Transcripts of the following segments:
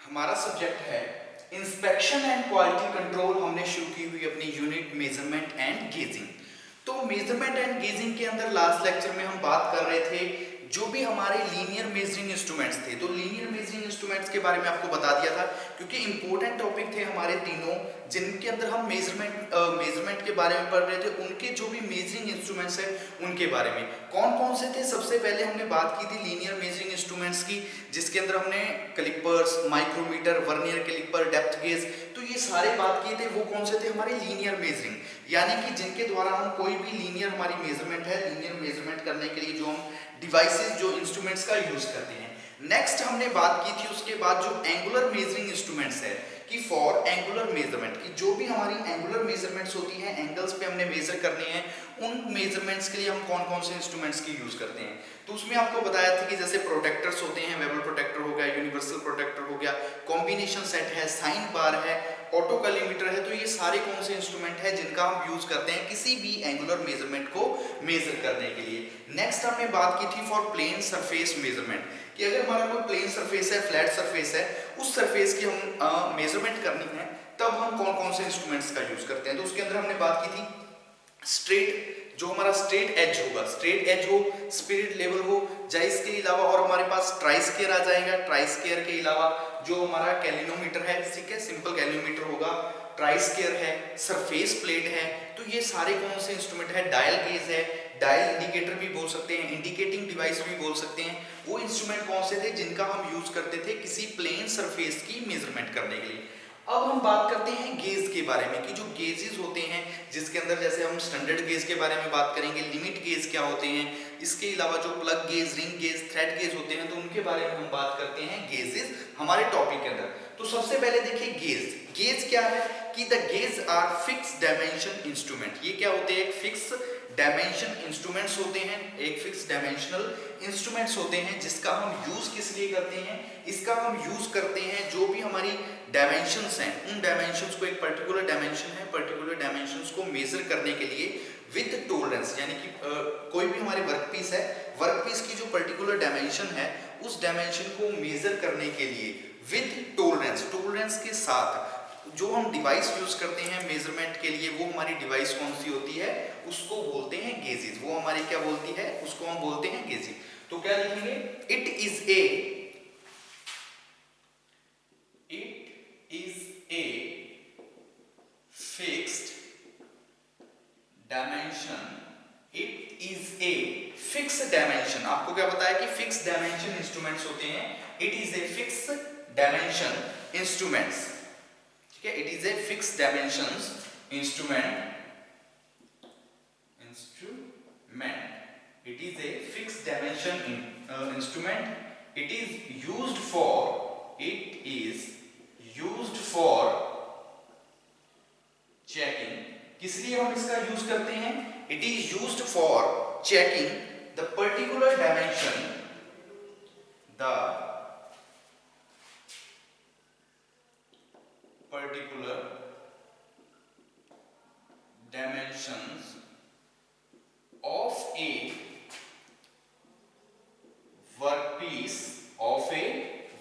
हमारा सब्जेक्ट है inspection and quality control. हमने शुरू की हुई अपनी यूनिट मेजरमेंट एंड गेजिंग। तो मेजरमेंट एंड गेजिंग के अंदर लास्ट लेक्चर में हम बात कर रहे थे जो भी हमारे लीनियर मेजरिंग इंस्ट्रूमेंट्स थे। तो लीनियर मेजरिंग इंस्ट्रूमेंट्स के बारे में आपको बता दिया था क्योंकि इंपॉर्टेंट टॉपिक थे हमारे तीनों, जिनके अंदर हम मेजरमेंट के बारे में पढ़ रहे थे। उनके जो भी मेजरिंग इंस्ट्रूमेंट्स है उनके बारे में कौन कौन से थे। सबसे पहले हमने बात की थी लीनियर मेजरिंग इंस्ट्रूमेंट्स की, जिसके अंदर हमने calipers, micrometer, vernier caliper, depth gauge, तो ये सारे बात किए थे। वो कौन से थे? हमारे लीनियर मेजरिंग, यानी कि जिनके द्वारा हम कोई भी लीनियर हमारी मेजरमेंट है, लीनियर मेजरमेंट करने के लिए जो हम डिवाइसेस, जो इंस्ट्रूमेंट्स का यूज करते हैं। नेक्स्ट हमने बात की थी उसके बाद जो एंगुलर मेजरिंग इंस्ट्रूमेंट्स है कि फॉर एंगुलर मेजरमेंट की जो भी हमारी एंगुलर मेजरमेंट्स होती हैं, एंगल्स पे हमने मेजर करने हैं, उन मेजरमेंट्स के लिए हम कौन कौन से इंस्ट्रूमेंट्स की यूज करते हैं। तो उसमें आपको बताया था कि जैसे प्रोटेक्टर्स होते हैं, वेबल प्रोटेक्टर हो गया, यूनिवर्सल प्रोटेक्टर हो गया, कॉम्बिनेशन सेट है, साइन बार है, ऑटो कैलीमीटर है। तो ये सारे कौन से इंस्ट्रूमेंट है जिनका हम यूज करते हैं किसी भी एंगुलर मेजरमेंट को मेजर करने के लिए। नेक्स्ट हमने बात की थी फॉर प्लेन सरफेस मेजरमेंट, कि अगर हमारा कोई प्लेन सरफेस है, फ्लैट सरफेस है, उस सरफेस की हम मेजरमेंट करनी है, तब हम कौन कौन से इंस्ट्रूमेंट्स का यूज करते हैं। तो उसके अंदर हमने बात की थी स्ट्रेट, जो हमारा स्ट्रेट एज होगा, स्ट्रेट एज हो, स्पिरिट लेवल हो, या इसके अलावा और हमारे पास ट्राई स्केयर आ जाएगा। ट्राई स्केयर के अलावा जो हमारा कैलिनोमीटर है, ठीक है, सिंपल कैलिनोमीटर होगा, ट्राई स्केयर है, सरफेस प्लेट है। तो ये सारे कौन से इंस्ट्रूमेंट है? डायल गेज है, डायल इंडिकेटर भी बोल सकते हैं, इंडिकेटिंग डिवाइस भी बोल सकते हैं। वो इंस्ट्रूमेंट कौन से थे जिनका हम यूज करते थे किसी प्लेन सरफेस की मेजरमेंट करने के लिए। अब हम बात करते हैं गेज के बारे में कि जो गेजेस होते हैं, जिसके अंदर जैसे हम स्टैंडर्ड गेज के बारे में बात करेंगे, लिमिट गेज क्या होते हैं, इसके अलावा जो plug gauge, ring gauge, thread gauge होते हैं, तो उनके बारे में हम बात करते हैं गेजेस हमारे टॉपिक के अंदर। तो सबसे पहले देखिए गेज। गेज क्या है कि the gauge are fix dimension instrument. ये क्या होते हैं? एक फिक्स डायमेंशन इंस्ट्रूमेंट्स होते हैं, एक फिक्स डायमेंशनल इंस्ट्रूमेंट्स होते हैं, जिसका हम यूज किस लिए करते हैं? इसका हम यूज करते हैं जो भी हमारी डायमेंशंस हैं, उन डायमेंशंस को, एक पर्टिकुलर डायमेंशन है, पर्टिकुलर डायमेंशंस को मेजर करने के लिए विद टॉलरेंस, यानी कि कोई भी हमारी वर्कपीस है, वर्कपीस की जो पर्टिकुलर डायमेंशन है, उस डायमेंशन को मेजर करने के लिए विद टॉलरेंस, टॉलरेंस के साथ जो हम डिवाइस यूज करते हैं मेजरमेंट के लिए, वो हमारी डिवाइस कौन सी होती है? उसको बोलते हैं गेजेस। वो हमारी क्या बोलती है? उसको हम बोलते हैं गेजेस। तो क्या लिखेंगे? It is a fixed dimension. It is a fix dimension. आपको क्या बताया कि फिक्स डायमेंशन इंस्ट्रूमेंट्स होते हैं। It is a fix dimension instruments, ठीक है। It is a fix dimensions instrument. It is a fixed dimension instrument. It is used for checking. किस लिए हम इसका यूज करते हैं? It is used for checking the particular dimension, the particular dimensions of a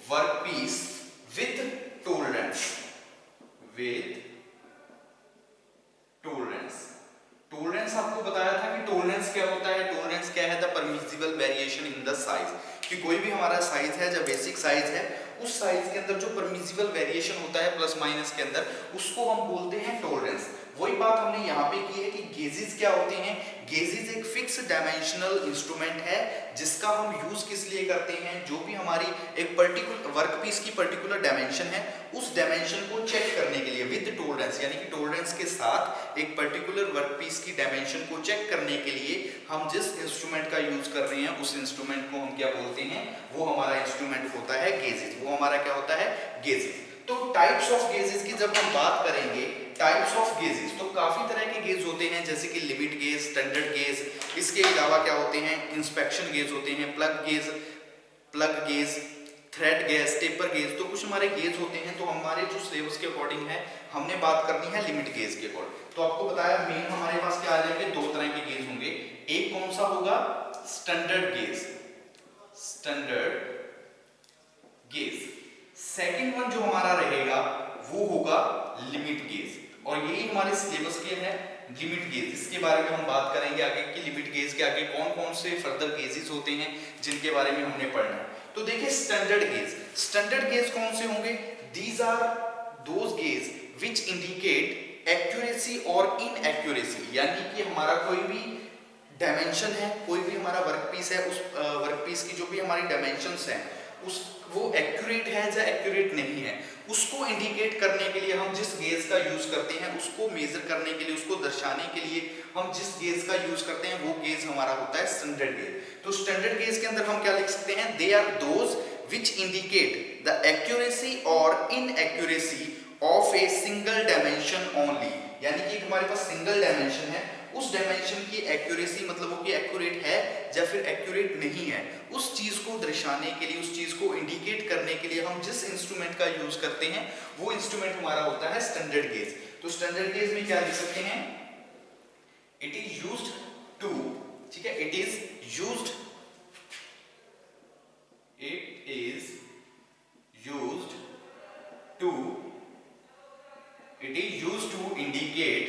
workpiece with tolerance. Tolerance आपको बताया था कि टॉलरेंस क्या होता है? टॉलरेंस क्या है? The permissible variation in the size, कि कोई भी हमारा साइज है, जो बेसिक साइज है, उस साइज के अंदर जो परमिसिबल वेरिएशन होता है प्लस माइनस के अंदर, उसको हम बोलते हैं टॉलरेंस। वही बात हमने यहाँ पे की है कि गेजेस क्या होते हैं? गेजेस एक फिक्स डायमेंशनल इंस्ट्रूमेंट है जिसका हम यूज किस लिए करते हैं? जो भी हमारी एक पर्टिकुलर वर्कपीस की पर्टिकुलर डायमेंशन है, उस डायमेंशन को चेक करने के लिए विद टॉलरेंस, यानी कि टॉलरेंस के साथ एक पर्टिकुलर वर्कपीस की डायमेंशन को चेक करने के लिए हम जिस इंस्ट्रूमेंट का यूज कर रहे हैं, उस इंस्ट्रूमेंट को हम क्या बोलते हैं? वो हमारा इंस्ट्रूमेंट होता है गेजेस। वो हमारा क्या होता है? गेजेस। तो टाइप्स ऑफ गेजेस की जब हम बात करेंगे, टाइप्स ऑफ गेजेस, तो काफी तरह के गेज होते हैं, जैसे कि लिमिट गेज, स्टैंडर्ड गेज, इसके अलावा क्या होते हैं? इंस्पेक्शन गेज होते हैं, plug gauge, thread gauge, taper gauge. तो कुछ हमारे गेज होते हैं। तो हमारे जो सिलेबस के अकॉर्डिंग है, हमने बात करनी है लिमिट गेज के अकॉर्डिंग। तो आपको बताया मेन हमारे पास क्या आ जाएंगे? दो तरह के गेज होंगे। एक कौन सा होगा? Standard gauge. सेकंड वन जो हमारा रहेगा वो होगा लिमिट गेज, और यही हमारे सिलेबस के है लिमिट गेज। इसके बारे में हम बात करेंगे आगे कि लिमिट गेज के आगे कौन कौन से फर्दर गेजेस होते हैं जिनके बारे में हमने पढ़ना है। तो देखिए स्टैंडर्ड गेज, स्टैंडर्ड गेज कौन से होंगे? These are those gauge which indicate accuracy और इनएक्यूरेसी, यानी कि हमारा कोई भी डायमेंशन है, कोई भी हमारा वर्कपीस है, उस वर्कपीस की जो भी हमारी डायमेंशंस हैं उस वो एक्यूरेट है या एक्यूरेट नहीं है, उसको इंडिकेट करने के लिए हम जिस गेज का यूज करते हैं, उसको मेजर करने के लिए, उसको दर्शाने के लिए हम जिस गेज का यूज करते हैं वो गेज हमारा होता है स्टैंडर्ड गेज। तो स्टैंडर्ड गेज के अंदर हम क्या लिख सकते हैं? They are those which indicate the accuracy और inaccuracy of a single dimension only, यानी कि हमारे पास सिंगल डायमेंशन है, उस डायमेंशन की एक्यूरेसी मतलब वो कि एक्यूरेट है या फिर एक्यूरेट नहीं है, उस चीज को दर्शाने के लिए, उस चीज को इंडिकेट करने के लिए हम जिस इंस्ट्रूमेंट का यूज करते हैं वो इंस्ट्रूमेंट हमारा होता है स्टैंडर्ड गेज। तो स्टैंडर्ड गेज में क्या लिख सकते हैं? इट इज यूज्ड टू, ठीक है, it is used to indicate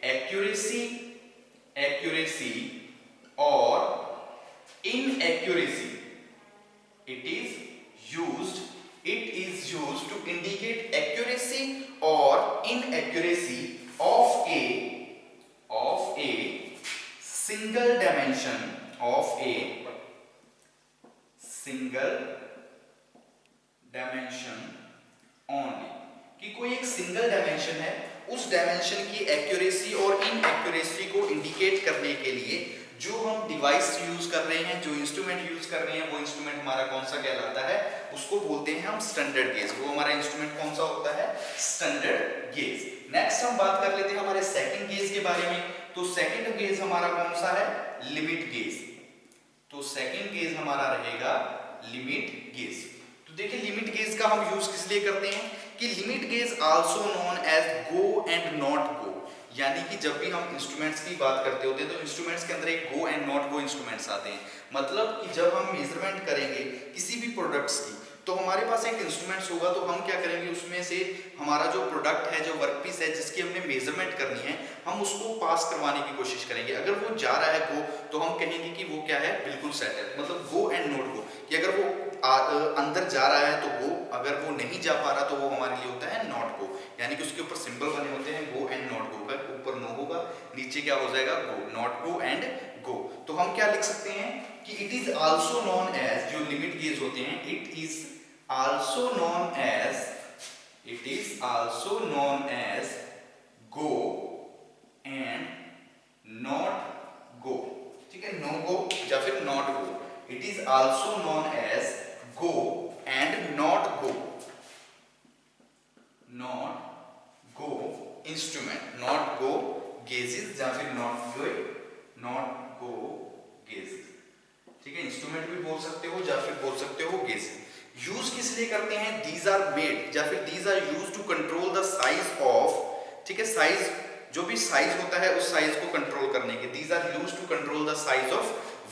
accuracy और inaccuracy. It is used to indicate accuracy or inaccuracy of a single dimension only, कि कोई एक सिंगल डायमेंशन है, उस डायमेंशन की एक्यूरेसी और इनएक्यूरेसी को इंडिकेट करने के लिए जो हम डिवाइस यूज कर रहे हैं, जो इंस्ट्रूमेंट यूज कर रहे हैं, वो इंस्ट्रूमेंट हमारा कौन सा कहलाता है? उसको बोलते हैं हम स्टैंडर्ड गेज। वो हमारा इंस्ट्रूमेंट कौन सा होता है? Standard gauge. नेक्स्ट हम बात कर लेते हैं हमारे सेकंड गेज के बारे में। तो सेकंड गेज हमारा कौन सा है? Limit gauge. तो सेकंड गेज हमारा रहेगा लिमिट गेज। तो देखिए लिमिट गेज का हम यूज किस लिए करते हैं कि limit gauge also known as go and not go, यानी कि जब भी हम इंस्ट्रूमेंट्स की बात करते होते हैं तो इंस्ट्रूमेंट्स के अंदर एक गो एंड नॉट गो इंस्ट्रूमेंट्स आते हैं। मतलब कि जब हम मेजरमेंट करेंगे किसी भी प्रोडक्ट्स की तो हमारे पास एक इंस्ट्रूमेंट्स होगा, तो हम क्या करेंगे उसमें से हमारा जो प्रोडक्ट है, जो वर्कपीस है जिसकी हमने मेजरमेंट करनी है, हम उसको पास करवाने की कोशिश करेंगे। अगर वो जा रहा है गो तो हम कहेंगे कि वो क्या है? बिल्कुल सेट है। मतलब गो एंड नॉट गो, कि अगर वो अंदर जा रहा है तो गो, अगर वो नहीं जा पा रहा तो वो हमारे लिए होता है नॉट गो, यानी कि उसके ऊपर सिंबल बने होते हैं गो एंड नॉट गो का, ऊपर नो होगा, नीचे क्या हो जाएगा? Go, not go and go. तो हम क्या लिख सकते हैं कि it is also known as, जो लिमिट गेज होते हैं, it is also known as go and not go, ठीक है, नो गो या फिर not go. It is also known as go and not go instrument, not go gauges या फिर not go gauges, ठीक है, इंस्ट्रूमेंट भी बोल सकते हो या फिर बोल सकते हो गेजेस। यूज किस लिए करते हैं? दीज आर मेड या फिर these are use to control the size of, ठीक है, साइज, जो भी साइज होता है उस साइज को कंट्रोल करने के, these are use to control the size of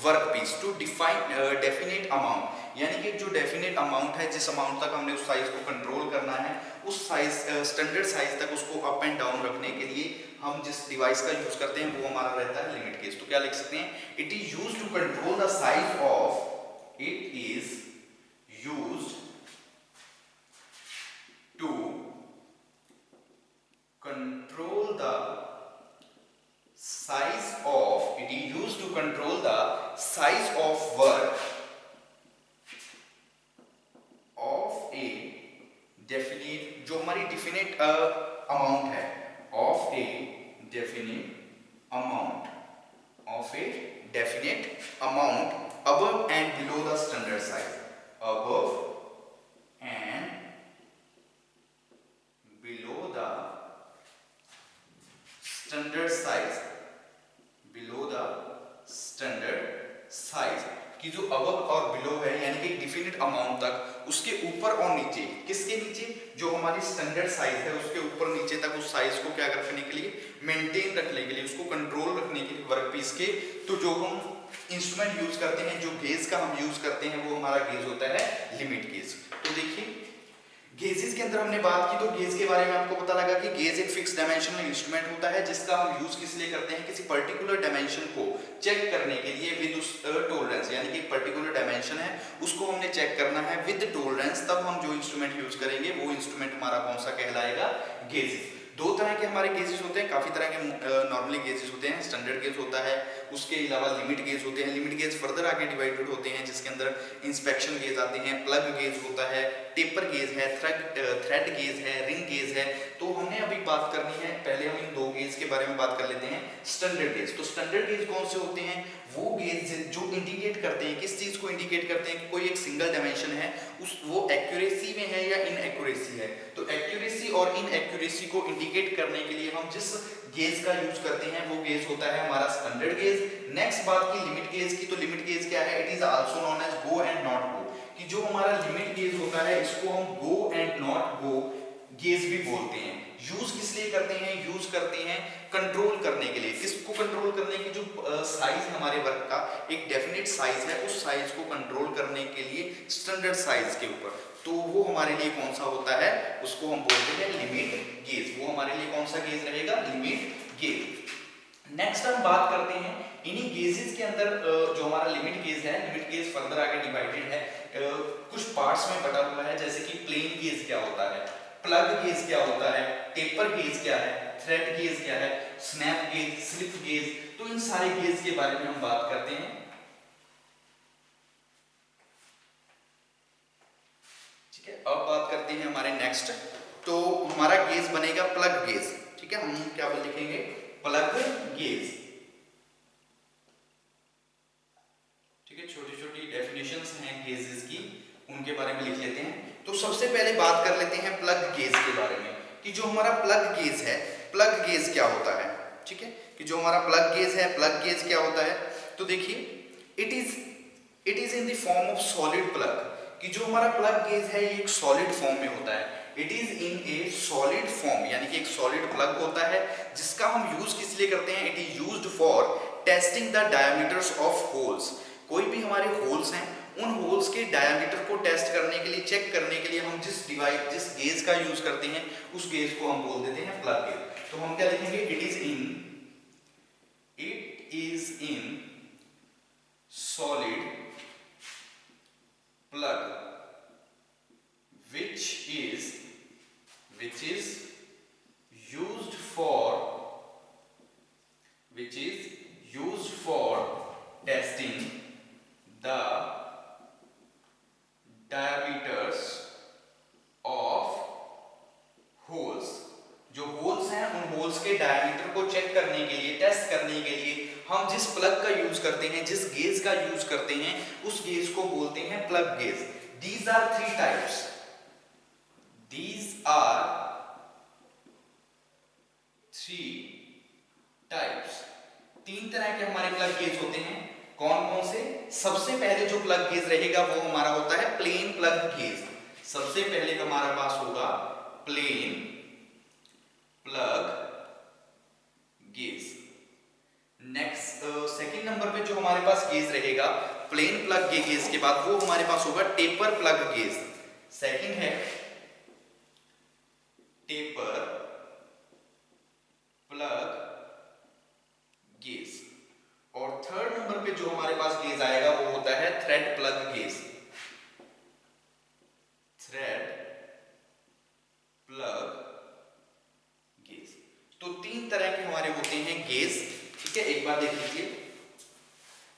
workpiece to definite amount, यानी कि जो डेफिनेट अमाउंट है, जिस अमाउंट तक हमने उस साइज को कंट्रोल करना है, उस साइज स्टैंडर्ड साइज तक उसको अप एंड डाउन रखने के लिए हम जिस डिवाइस का यूज करते हैं वो हमारा रहता है लिमिट गेज। तो क्या लिख सकते हैं? It is used to control the size of, it is used to control the size of, it is used to control the size of work of a definite, जो हमारी definite amount है, of a definite amount above and below the standard size, above and below the standard size, below the standard size, कि जो above और below है, यानी कि एक definite amount तक, उसके ऊपर और नीचे, किसके नीचे? जो हमारी standard size है उसके ऊपर नीचे तक उस size को क्या रखने के लिए? मेंटेन रखने के लिए, उसको कंट्रोल रखने के लिए वर्कपीस के। तो जो हम इंस्ट्रूमेंट यूज करते हैं, जो गेज का हम यूज करते हैं, वो हमारा गेज होता है लिमिट गेज। तो देखिए गेजेस के अंदर हमने बात की तो गेज के बारे में आपको पता लगा कि गेज एक फिक्स डायमेंशनल इंस्ट्रूमेंट होता है जिसका हम यूज किस लिए करते हैं, किसी पर्टिकुलर डायमेंशन को चेक करने के लिए विद उस टोलरेंस, यानी कि एक पर्टिकुलर डायमेंशन है उसको हमने चेक करना है विद टोलरेंस, तब हम जो इंस्ट्रूमेंट यूज करेंगे वो इंस्ट्रूमेंट हमारा कौन सा कहलाएगा, गेजेस। दो तरह के हमारे गेजेस होते हैं, काफी तरह के नॉर्मली गेजेस होते हैं, स्टैंडर्ड गेज होता है, उसके अलावा लिमिट गेज होते हैं। लिमिट गेज फर्दर आगे डिवाइडेड होते हैं जिसके अंदर इंस्पेक्शन गेज आते हैं, प्लग गेज होता है, टेपर गेज है, थ्रेड गेज है, रिंग गेज है। तो हमने अभी बात करनी है, पहले हम इन दो गेज के बारे में बात कर लेते हैं। स्टैंडर्ड गेज, तो स्टैंडर्ड गेज कौन से होते हैं, वो गेज जो इंडिकेट करते हैं, किस चीज को इंडिकेट करते हैं कि कोई एक सिंगल डायमेंशन है उस वो एक्यूरेसी में है या इनएक्यूरेसी है। तो एक्यूरेसी और इनएक्यूरेसी को इंडिकेट करने के लिए हम जिस गेज का यूज करते हैं वो गेज होता है हमारा स्टैंडर्ड गेज। नेक्स्ट बात की लिमिट गेज की, तो लिमिट गेज क्या है, it is also known as go and not go, कि जो हमारा लिमिट गेज होता है इसको हम go and not go gauge भी बोलते हैं। यूज किस लिए करते हैं, यूज करते हैं कंट्रोल करने के लिए। किसको कंट्रोल करने की, जो साइज हमारे वर्क का एक डेफिनेट साइज है उस साइज को कंट्रोल करने के लिए स्टैंडर्ड साइज के ऊपर, तो वो हमारे लिए कौन सा होता है, उसको हम बोलते हैं लिमिट गेज। वो हमारे लिए कौन सा गेज रहेगा, लिमिट गेज। नेक्स्ट हम बात करते हैं इन्हीं गेजेस के अंदर जो हमारा लिमिट गेज है, लिमिट गेज फर्दर आगे डिवाइडेड है, कुछ पार्ट्स में बटा हुआ है, जैसे कि प्लेन गेज क्या होता है, प्लग गेज क्या होता है, टेपर गेज क्या है, थ्रेड गेज क्या है, स्नैप गेज, स्लिप गेज। तो इन सारे गेज के बारे में हम बात करते हैं। ठीक है, अब बात करते हैं हमारे नेक्स्ट, तो हमारा गेज बनेगा प्लग गेज। ठीक है, हम क्या लिखेंगे, प्लग गेज। ठीक है, छोटी छोटी डेफिनेशंस हैं गेजेस की, उनके बारे में लिख लेते हैं। तो सबसे पहले बात कर लेते हैं प्लग गेज के बारे में, कि जो हमारा प्लग गेज है, प्लग गेज क्या होता है। ठीक है, कि जो हमारा प्लग गेज है, प्लग गेज क्या होता है, तो देखिए it is in the form of solid plug, कि जो हमारा प्लग गेज है ये एक सॉलिड फॉर्म में होता है। It is in A solid form, यानी कि एक सॉलिड प्लग होता है जिसका हम यूज किस लिए करते हैं, it is used for testing the diameters of holes. कोई भी हमारे होल्स हैं, उन होल्स के डायमीटर को टेस्ट करने के लिए, चेक करने के लिए हम जिस गेज का यूज करते हैं उस गेज को हम बोल देते हैं प्लग गेज। तो हम क्या लिखेंगे, it is in solid plug which is used for testing the diameters of holes। जो होल्स हैं उन होल्स के डायमीटर को चेक करने के लिए, टेस्ट करने के लिए हम जिस प्लग का यूज करते हैं, जिस गेज का यूज करते हैं उस गेज को बोलते हैं plug gauge. These are three types. These are three types. तीन तरह के हमारे प्लग गेज होते हैं। कौन कौन से, सबसे पहले जो प्लग गेज रहेगा वो हमारा होता है प्लेन प्लग गेज। सबसे पहले हमारे पास होगा plain plug gauge. Next second number पे जो हमारे पास गेज रहेगा प्लेन प्लग गेज के बाद वो हमारे पास होगा टेपर प्लग गेज। सेकंड है टेपर प्लग गेज। और थर्ड नंबर पे जो हमारे पास गेज आएगा वो होता है thread plug gauge. Thread plug gauge. तो तीन तरह के हमारे होते हैं गेज। ठीक है, एक बार देख लीजिए।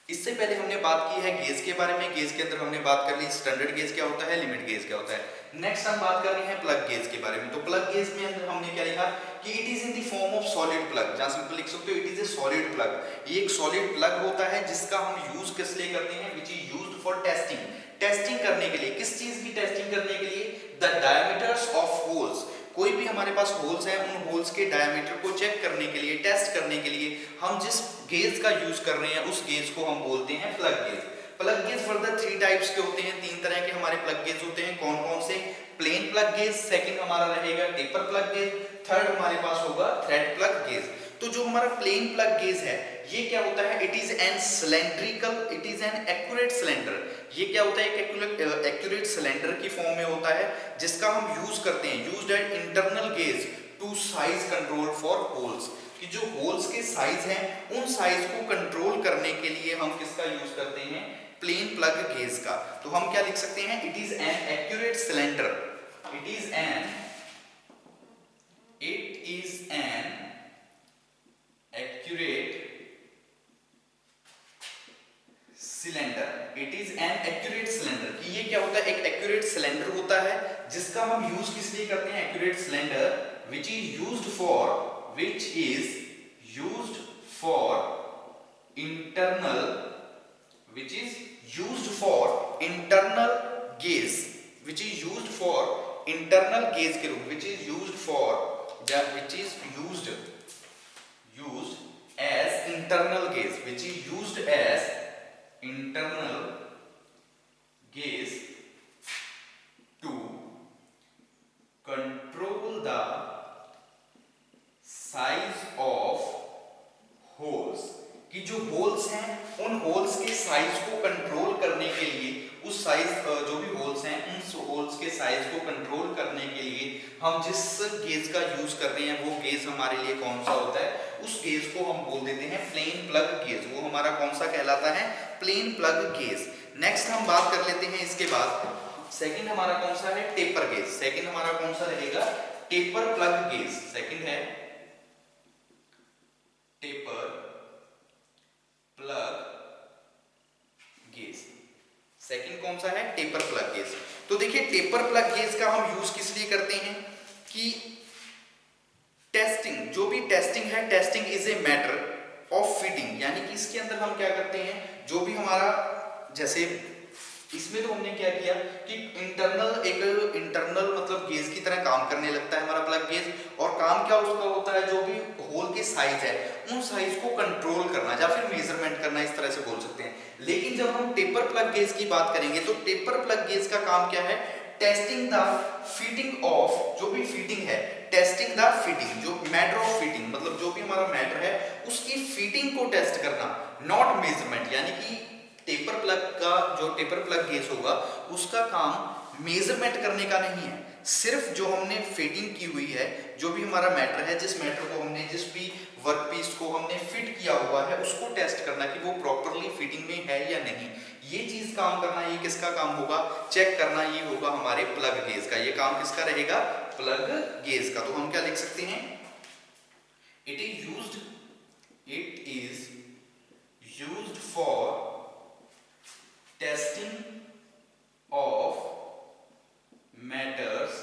इससे पहले हमने बात की है गेज के बारे में। गेज के अंदर हमने बात कर ली स्टैंडर्ड गेज क्या होता है, लिमिट गेज क्या होता है। नेक्स्ट हम बात कर रहे हैं प्लग गेज के बारे में। तो प्लग गेज में अंदर हमने क्या लिखा कि it is in the form of solid plug. जहां सिंपल लिख सकते हो it is a solid plug. ये एक सॉलिड प्लग होता है जिसका हम यूज किस लिए करते हैं, which is used for testing. Testing करने के लिए, किस चीज की टेस्टिंग करने के लिए, द डायमीटर्स ऑफ होल्स। कोई भी हमारे पास होल्स हैं, उन होल्स के डायमीटर को चेक करने के लिए, टेस्ट करने के लिए हम जिस गेज का यूज कर रहे हैं उस गेज को हम बोलते हैं plug gauge. Plug gauge further three types के होते हैं। तीन तरह के हमारे प्लग गेज होते हैं। कौन कौन से, प्लेन प्लग गेज, सेकंड हमारा रहेगा टेपर प्लग गेज, थर्ड हमारे पास होगा थ्रेड प्लग गेज। तो जो हमारा प्लेन प्लग गेज है ये क्या होता है, it is an cylindrical, it is an accurate cylinder. ये क्या होता है, एक एक्यूरेट सिलेंडर की फॉर्म में होता है जिसका हम यूज करते हैं, used at internal gauge to size control for holes, कि जो होल्स के साइज हैं उन साइज को कंट्रोल करने के लिए हम किसका यूज करते हैं, प्लेन प्लग गेज का। तो हम क्या लिख सकते हैं, it is an accurate cylinder, it is an accurate cylinder, it is an accurate cylinder, कि ये क्या होता है, एक accurate cylinder होता है जिसका हम यूज किस लिए करते हैं, accurate cylinder which is used for internal, which is used for internal gaze, which is used for internal gaze के रूप, which is used as internal gaze, which is used as internal gaze to control the size of holes, कि जो holes हैं उन holes के size को control करने के लिए, उस साइज जो भी होल्स हैं उन होल्स के साइज को कंट्रोल करने के लिए हम जिस गेज का यूज कर रहे हैं वो गेज हमारे लिए कौन सा होता है, उस गेज को हम बोल देते हैं प्लेन प्लग गेज। वो हमारा कौन सा कहलाता है, प्लेन प्लग गेज। नेक्स्ट हम बात कर लेते हैं इसके बाद, सेकंड हमारा कौन सा है, टेपर गेज। सेकंड हमारा कौन सा रहेगा, टेपर प्लग गेज। सेकंड है टेपर प्लग गेज। सेकंड कौन सा है, टेपर प्लग गेज। तो देखिए टेपर प्लग गेज का हम यूज किस लिए करते हैं कि टेस्टिंग, जो भी टेस्टिंग है, testing is a matter of fitting, यानी कि इसके अंदर हम क्या करते हैं, जो भी हमारा, जैसे इसमें तो हमने क्या किया कि इंटरनल मतलब गेज की तरह काम करने लगता है हमारा प्लग गेज, और काम क्या उसका होता है, जो भी होल के साइज है उन साइज को कंट्रोल करना या फिर मेजरमेंट करना, इस तरह से बोल सकते हैं। लेकिन जब हम टेपर प्लग गेज की बात करेंगे तो टेपर प्लग गेज का काम क्या है, टेस्टिंग द फिटिंग ऑफ, जो भी फिटिंग है, टेस्टिंग द फिटिंग, जो मैटर ऑफ फिटिंग, मतलब जो भी हमारा मैटर है उसकी फिटिंग को टेस्ट करना, नॉट मेजरमेंट। यानी कि टेपर प्लग का जो टेपर प्लग गेज होगा उसका काम मेजरमेंट करने का नहीं है, सिर्फ जो हमने फिटिंग की हुई है, जो भी हमारा मैटर है, जिस मैटर को हमने, जिस भी वर्कपीस को हमने फिट किया हुआ है उसको टेस्ट करना कि वो प्रॉपरली फिटिंग में है या नहीं, ये चीज काम करना, ये किसका काम होगा, चेक करना, ये होगा हमारे प्लग गेज का। ये काम किसका रहेगा, प्लग गेज का। तो हम क्या लिख सकते हैं, it is used for testing of matters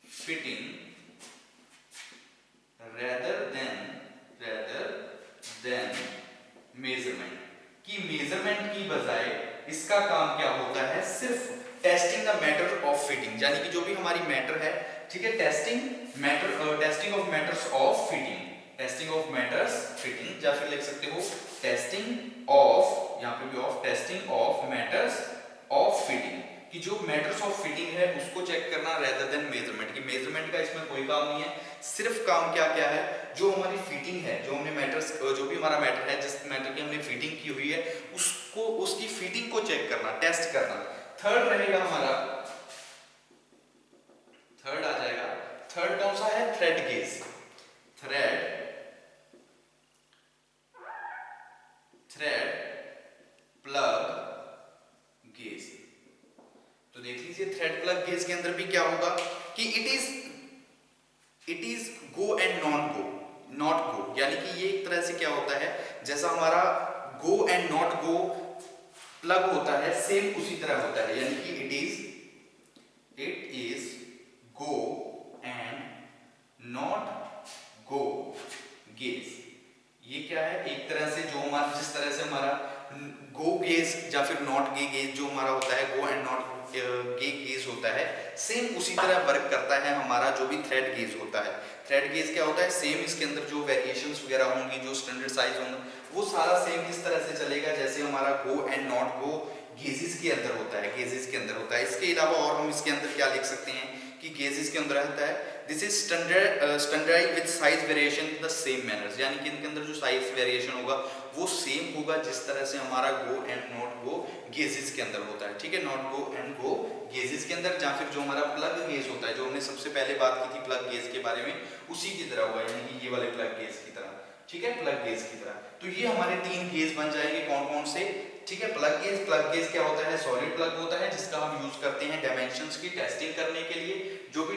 fitting rather than measurement, कि मेजरमेंट की बजाय इसका काम क्या होता है, सिर्फ testing the matter of fitting, यानी कि जो भी हमारी मैटर है, ठीक है, testing of matters of fitting, testing of matters fitting, या फिर लिख सकते हो टेस्टिंग ऑफ, यहाँ पे भी of, testing of matters of fitting, कि जो मैटर्स ऑफ फिटिंग है उसको चेक करना रेदर देन मेजरमेंट, की मेजरमेंट का इसमें कोई काम नहीं है, सिर्फ काम क्या क्या है, जो हमारी फिटिंग है, जो हमने मैटर्स, जो भी हमारा मैटर है, जिस मैटर की हमने फिटिंग की हुई है उसको, उसकी फिटिंग को चेक करना, टेस्ट करना। थर्ड रहेगा हमारा, थर्ड आ जाएगा, थर्ड कौन सा है, thread gauge. Thread plug gauge. तो देख लीजिए थ्रेड प्लग गेज के अंदर भी क्या होगा कि it is go and not go, यानी कि ये एक तरह से क्या होता है, जैसा हमारा go and not go plug होता है, सेम उसी तरह होता है, यानी कि it is go and not go gauge. ये क्या है, एक तरह से जो हमारा, जिस तरह से हमारा गो गेज या फिर नॉट गे गेज जो हमारा होता है, go and not go gauge होता है, सेम उसी तरह वर्क करता है हमारा जो भी थ्रेड गेज होता है। थ्रेड गेज क्या होता है, सेम इसके अंदर जो वेरिएशंस वगैरह होंगी, जो स्टैंडर्ड साइज होंगे, वो सारा सेम इस तरह से चलेगा जैसे हमारा go and not go gauges के अंदर होता है, गेजेस के अंदर होता है। इसके अलावा और हम इसके अंदर क्या लिख सकते हैं कि गेजेस के अंदर रहता है। This is standardized with size variation the same manners, यानी कि इनके अंदर जो साइज वेरिएशन होगा वो सेम होगा जिस तरह से हमारा go and not go gauges के अंदर होता है, ठीक है, not go and go gauges के अंदर, या फिर जो हमारा प्लग गेज होता है, जो हमने सबसे पहले बात की थी प्लग गेज के बारे में, उसी की तरह होगा, यानी कि ये वाले प्लग गेज की तरह, ठीक है, प्लग गेज की तरह। तो ये हमारे 3 गेज बन जाएंगे, कौन कौन से, ठीक है। प्लग गेज क्या होता है, सॉलिड प्लग होता है जिसका हम यूज करते हैं डायमेंशंस की टेस्टिंग करने के लिए, जो भी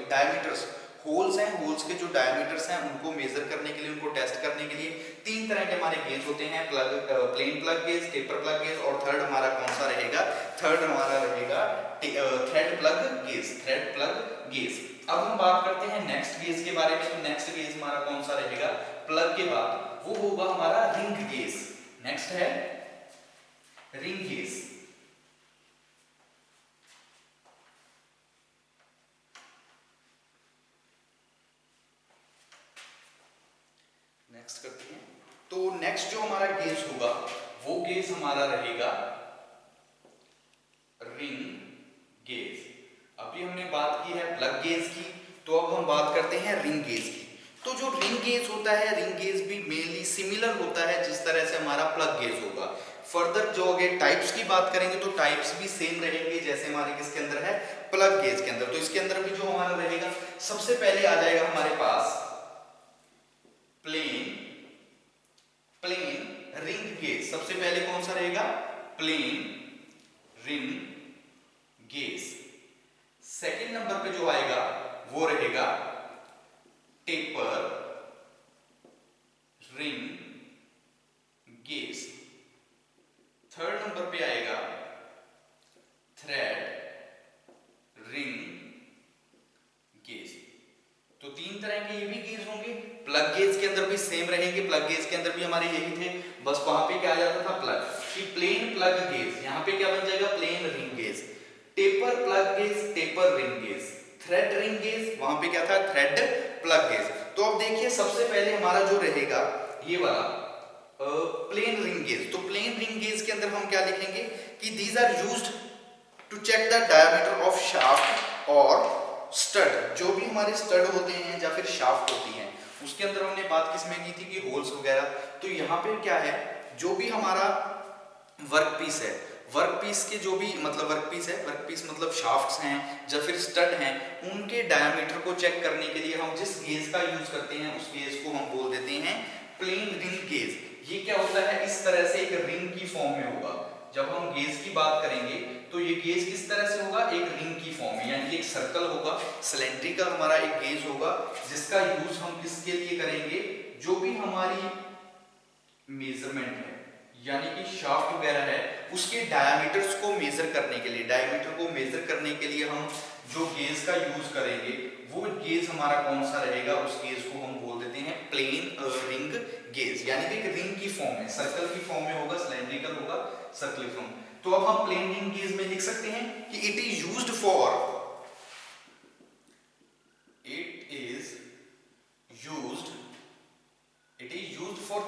डायमीटर्स होल्स हैं, होल्स के जो डायमीटर्स हैं उनको मेजर करने के लिए, उनको टेस्ट करने के लिए 3 तरह के हमारे गेज होते हैं, plain plug gauge, taper plug gauge, और थर्ड हमारा कौन सा रहेगा, थर्ड हमारा रहेगा thread plug gauge, thread plug gauge. अब हम बात करते हैं नेक्स्ट गेज के बारे में। तो नेक्स्ट गेज हमारा कौन सा रहेगा प्लग के बाद, वो होगा हमारा रिंग गेज। नेक्स्ट है रिंग गेज। नेक्स्ट करते हैं, तो नेक्स्ट जो हमारा गेज होगा वो गेज हमारा रहेगा रिंग गेज। अभी हमने बात की है प्लग गेज की, तो अब हम बात करते हैं रिंग गेज की। तो जो रिंग गेज होता है, रिंग गेज भी मेनली सिमिलर होता है जिस तरह से हमारा प्लग गेज होगा। फर्दर जो आगे टाइप्स की बात करेंगे तो टाइप्स भी सेम रहेंगे जैसे हमारे किसके अंदर है, प्लग गेज के अंदर। तो इसके अंदर भी जो हमारा रहेगा, सबसे पहले आ जाएगा हमारे पास प्लेन रिंग गेज। सबसे पहले कौन सा रहेगा, plain ring gauge. Second number पे जो आएगा वो रहेगा taper ring gauge. Third number पे आएगा थ्रेड रिंग गेज। तो 3 तरह के ये भी गेज होंगे। प्लग गेज के अंदर भी सेम रहेंगे, प्लग गेज के अंदर भी हमारे यही थे, बस वहां पे क्या आ जाता था प्लग, कि प्लेन प्लग गेज, यहां पे क्या बन जाएगा plain ring gauge. Taper plug gauge, taper ring gauge. Thread ring gauge, वहां पे क्या था थ्रेड प्लग गेज। तो अब देखिए सबसे पहले हमारा जो रहेगा ये वाला प्लेन रिंग गेज। तो प्लेन रिंग गेज के अंदर हम क्या लिखेंगे कि these are used to check the diameter of shaft और स्टड। जो भी हमारे स्टड होते हैं या फिर शाफ्ट होती हैं, उसके अंदर हमने बात किसमें की थी कि होल्स वगैरह। तो यहाँ पे क्या है, जो भी हमारा वर्क पीस है, वर्क पीस के जो भी मतलब वर्क पीस मतलब शाफ्ट्स हैं या फिर स्टड हैं, उनके डायमीटर को चेक करने के लिए हम जिस गेज का यूज करते हैं उस गेज को हम बोल देते हैं प्लेन रिंग गेज। ये क्या होता है, इस तरह से एक रिंग की फॉर्म में होगा। जब हम गेज की बात करेंगे तो ये गेज किस तरह से होगा, एक रिंग की फॉर्म में, यानी कि एक सर्कल होगा, सिलेंड्रिकल हमारा एक गेज होगा जिसका यूज हम किसके लिए करेंगे, जो भी हमारी मेजरमेंट है यानी कि शाफ्ट वगैरह है उसके डायमीटर्स को मेजर करने के लिए, डायमीटर को मेजर करने के लिए हम जो गेज का यूज करेंगे वो गेज हमारा कौन सा रहेगा, उस गेज को हम बोल देते हैं प्लेन रिंग गेज। यानी कि एक रिंग की फॉर्म में, सर्कल की फॉर्म में होगा, सिलेंड्रिकल होगा, सर्कल फॉर्म। तो अब हम प्लेन रिंग गेज में लिख सकते हैं कि it is used for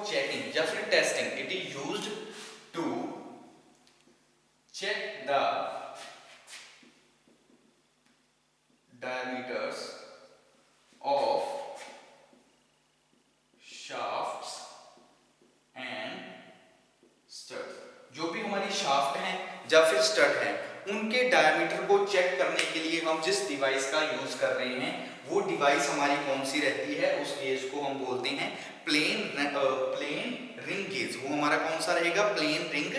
checking या फिर testing. It is used to check the diameters of shafts and studs। जो भी हमारी शाफ्ट हैं या फिर स्टड हैं उनके डायमीटर को चेक करने के लिए हम जिस डिवाइस का यूज कर रहे हैं वो डिवाइस हमारी कौन सी रहती है, उस गेज को हम बोलते हैं प्लेन रिंग गेज। वो हमारा कौन सा रहेगा, प्लेन रिंग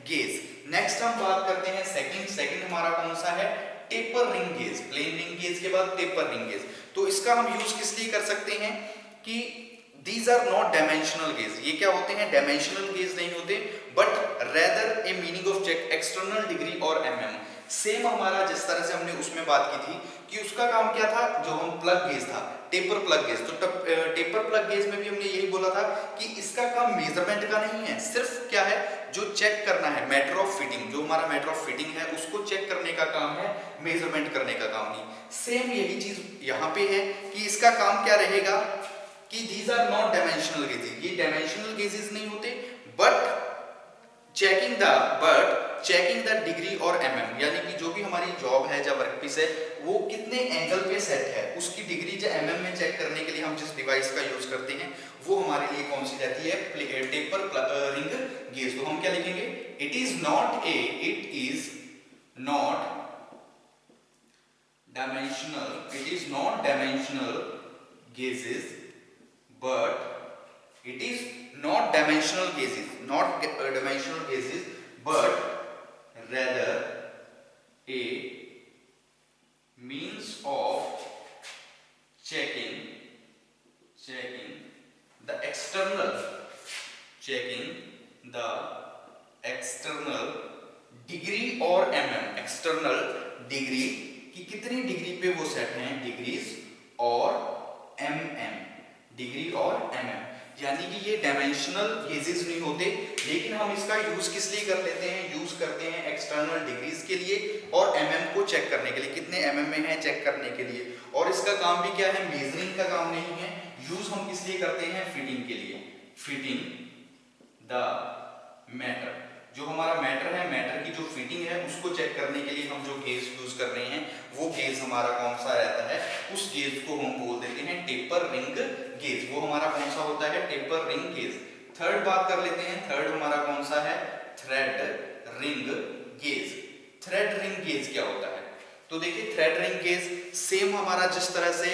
गेज। नेक्स्ट हम बात करते हैं सेकंड हमारा कौन सा है, taper ring gauge. Plain ring gauge के बाद टेपर रिंग गेज। तो इसका हम यूज किस लिए कर सकते हैं कि these are not dimensional gauge. ये क्या होते हैं, डायमेंशनल गेज नहीं होते, but rather a meaning of check external degree और mm। सेम हमारा जिस तरह से हमने उसमें बात की थी कि उसका काम क्या था, जो हम प्लग गेज था, टेपर प्लग गेज। तो टेपर प्लग गेज में भी हमने यही बोला था कि इसका काम मेजरमेंट का नहीं है, सिर्फ क्या है जो चेक करना है, मैटर ऑफ फिटिंग, जो हमारा मैटर ऑफ फिटिंग है उसको चेक करने का काम है, मेजरमेंट करने का काम नहीं। सेम यही चीज यहाँ पे है कि इसका काम क्या रहेगा कि these are not dimensional gauges। ये डायमेंशनल गेजेस नहीं होते, बट चेकिंग द डिग्री और mm, यानी कि जो भी हमारी जॉब है या वर्कपीस है वो कितने एंगल पे सेट है उसकी डिग्री या mm में चेक करने के लिए हम जिस डिवाइस का यूज करते हैं वो हमारे लिए कौन सी रहती है, टेपर रिंग गेज। तो हम क्या लिखेंगे, it is not dimensional gauges, but it is not dimensional gauges, but rather a means of checking the external degree और mm, एक्सटर्नल डिग्री कि कितनी डिग्री पे वो सेट हैं, डिग्रीज और mm, डिग्री और mm, यानी कि ये डायमेंशनल गेजेस नहीं होते, लेकिन हम इसका यूज किस लिए कर लेते हैं, यूज करते हैं एक्सटर्नल डिग्रीज के लिए और mm को चेक करने के लिए, कितने mm में है चेक करने के लिए। और इसका काम भी क्या है, मेजरिंग का काम नहीं है, यूज हम किस लिए करते हैं, फिटिंग के लिए। फिटिंग द मैटर, जो हमारा मैटर है, मैटर की जो फिटिंग है उसको चेक करने के लिए हम जो गेज यूज कर रहे हैं वो गेज हमारा कौन सा रहता है, उस गेज को हम बोल देते हैं टेपर रिंग गेज। वो हमारा कौन सा होता है, टेपर रिंग गेज। थर्ड बात कर लेते हैं, थर्ड हमारा कौन सा है, thread ring gauge. Thread ring gauge क्या होता है, तो देखिए थ्रेड रिंग गेज सेम हमारा जिस तरह से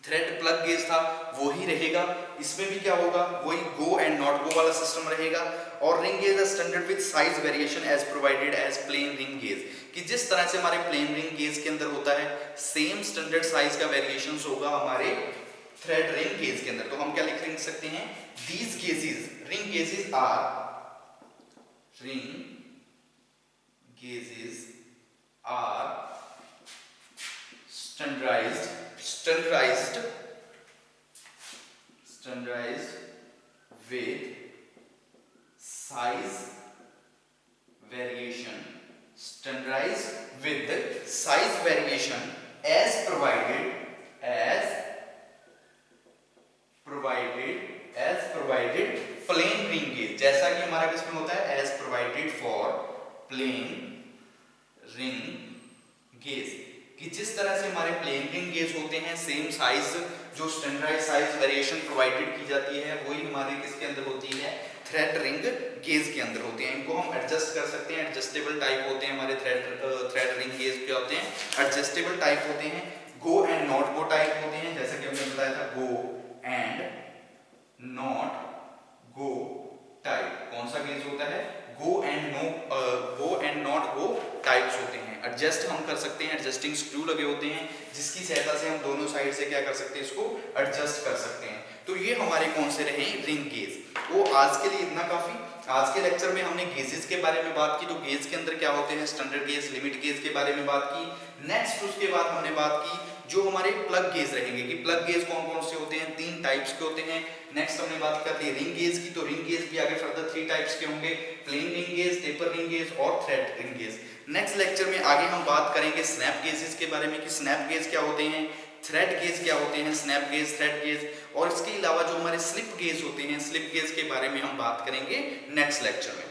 थ्रेड प्लग गेज था वो ही रहेगा, इसमें भी क्या होगा, वही गो एंड नॉट गो वाला सिस्टम रहेगा। और ring gauge standard with size variation as provided as plain ring gauge, कि जिस तरह से हमारे प्लेन रिंग गेज के अंदर होता है सेम स्टैंडर्ड साइज का वेरिएशन होगा हमारे थ्रेड रिंग गेज के अंदर। तो हम क्या लिख सकते हैं, these gauges, ring gauges are standardized with size variation, as provided plain ring gauge, जैसा कि हमारा किसमें होता है, as provided for plain ring gauge, कि जिस तरह से हमारे प्लेन रिंग गेज होते हैं सेम साइज, जो स्टैंडर्डाइज्ड साइज वेरिएशन प्रोवाइडेड की जाती है वही हमारे किसके अंदर होती है, थ्रेड रिंग गेज के अंदर होती हैं। इनको हम एडजस्ट कर सकते हैं, एडजस्टेबल टाइप होते हैं हमारे थ्रेड रिंग गेज क्या होते हैं, एडजस्टेबल टाइप होते हैं, गो एंड नॉट गो टाइप होते हैं, जैसा कि हमने बताया था गो एंड नॉट गो टाइप। कौन सा गेज होता है, go and not go types होते हैं। एडजस्ट हम कर सकते हैं, एडजस्टिंग स्क्रू लगे होते हैं जिसकी सहायता से हम दोनों साइड से क्या कर सकते हैं, इसको एडजस्ट कर सकते हैं। तो ये हमारे कौन से रहे, रिंग गेज। वो आज के लिए इतना काफी। आज के लेक्चर में हमने गेजेस के बारे में बात की, तो गेज के अंदर क्या होते हैं, स्टैंडर्ड गेज, लिमिट गेज के बारे में बात की। नेक्स्ट उसके बाद हमने बात की जो हमारे प्लग गेज रहेंगे कि प्लग गेज कौन कौन से होते हैं, 3 टाइप्स के होते हैं। नेक्स्ट हमने बात कर ली रिंग गेज की, तो रिंग गेज भी आगे फर्दर 3 टाइप्स के होंगे, plain ring gauge, taper ring gauge और thread ring gauge. Next lecture में आगे हम बात करेंगे स्नैप गेजेस के बारे में कि स्नैप गेज क्या होते हैं, थ्रेड गेज क्या होते हैं, स्नैप गेज, थ्रेड गेज, और इसके अलावा जो हमारे स्लिप गेज होते हैं, स्लिप गेज के बारे में हम बात करेंगे नेक्स्ट लेक्चर में।